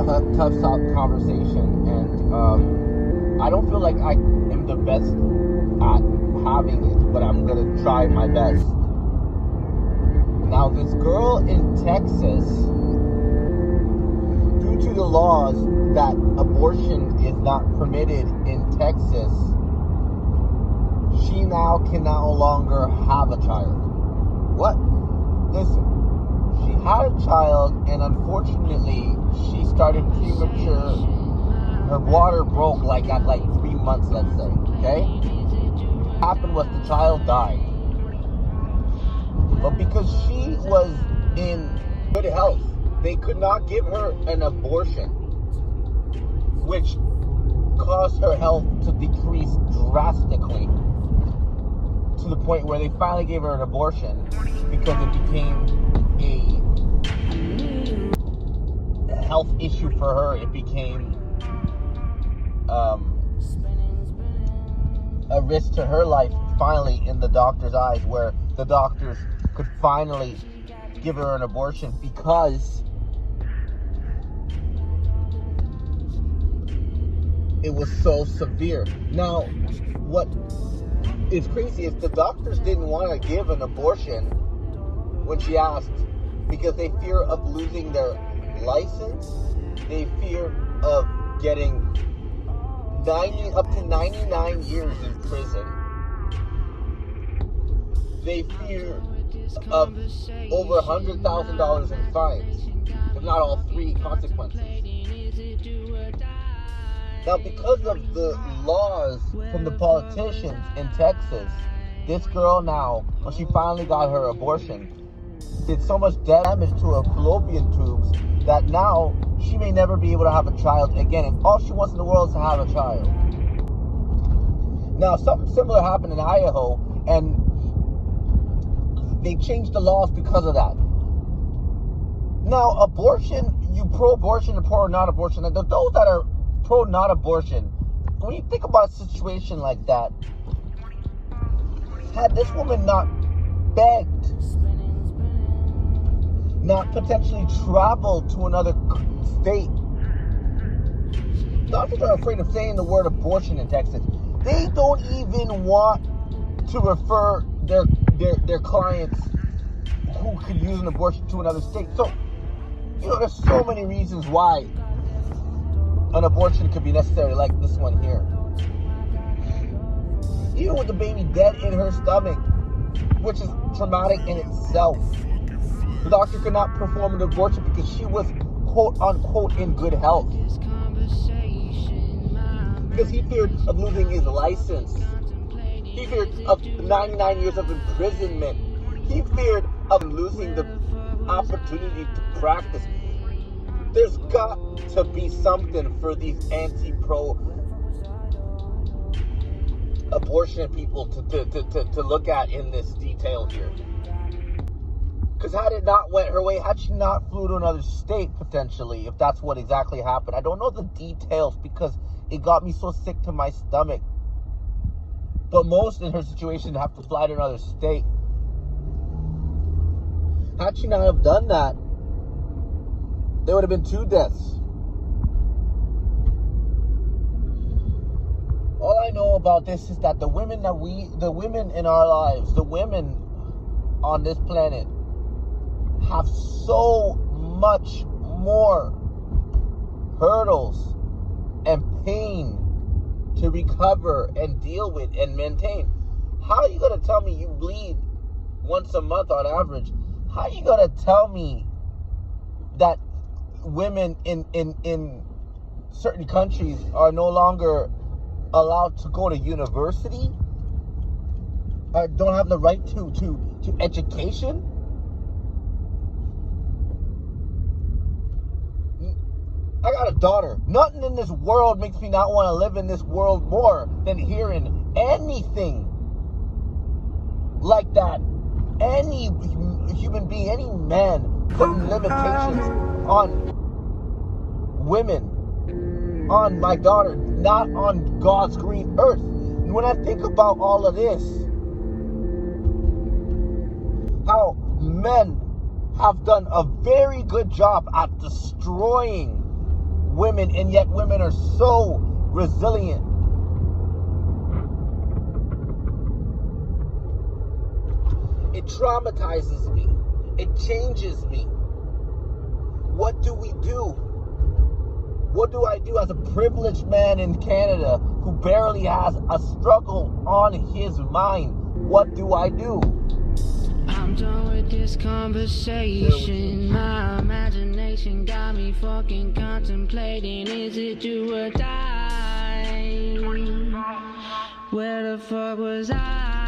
tough conversation, and I don't feel like I am the best at having it, but I'm gonna try my best. Now, this girl in Texas, due to the laws that abortion is not permitted in Texas, she now can no longer have a child. What? Listen, she had a child, and unfortunately, she started premature. Her water broke at 3 months, let's say. Okay? What happened was the child died. But because she was in good health, they could not give her an abortion, which caused her health to decrease drastically to the point where they finally gave her an abortion because it became a health issue for her. It became a risk to her life finally in the doctor's eyes, where the doctors could finally give her an abortion because it was so severe. Now, what is crazy is the doctors didn't want to give an abortion when she asked, because they fear of losing their license. They fear of getting up to 99 years in prison. They fear of over $100,000 in fines, if not all three consequences. Now, because of the laws from the politicians in Texas, this girl now, when she finally got her abortion, did so much damage to her fallopian tubes that now she may never be able to have a child again, and all she wants in the world is to have a child. Now, something similar happened in Idaho, and they changed the laws because of that. Now, abortion, you pro-abortion and pro-not-abortion, those that are pro-not-abortion, when you think about a situation like that, had this woman not begged, not potentially traveled to another state, doctors are afraid of saying the word abortion in Texas. They don't even want to refer their clients who could use an abortion to another state. So, there's so many reasons why an abortion could be necessary, like this one here. Even with the baby dead in her stomach, which is traumatic in itself, the doctor could not perform an abortion because she was, quote unquote, in good health. Because he feared of losing his license. He feared of 99 years of imprisonment. He feared of losing the opportunity to practice. There's got to be something for these anti-pro abortion people to look at in this detail here. Because had it not went her way, had she not flew to another state potentially, if that's what exactly happened, I don't know the details because it got me so sick to my stomach. But most in her situation have to fly to another state. Had she not have done that, there would have been 2 deaths. All I know about this is that the women in our lives, the women on this planet, have so much more hurdles and pain to recover and deal with and maintain. How are you going to tell me you bleed once a month on average? How are you going to tell me that women in certain countries are no longer allowed to go to university? Don't have the right to education? I got a daughter. Nothing in this world makes me not want to live in this world more than hearing anything like that. Any human being, any man putting limitations on women, on my daughter, not on God's green earth. And when I think about all of this, how men have done a very good job at destroying women, and yet women are so resilient. It traumatizes me. It changes me. What do we do? What do I do as a privileged man in Canada who barely has a struggle on his mind? What do I do? I'm done with this conversation. My imagination got me fucking contemplating. Is it do or die? Where the fuck was I?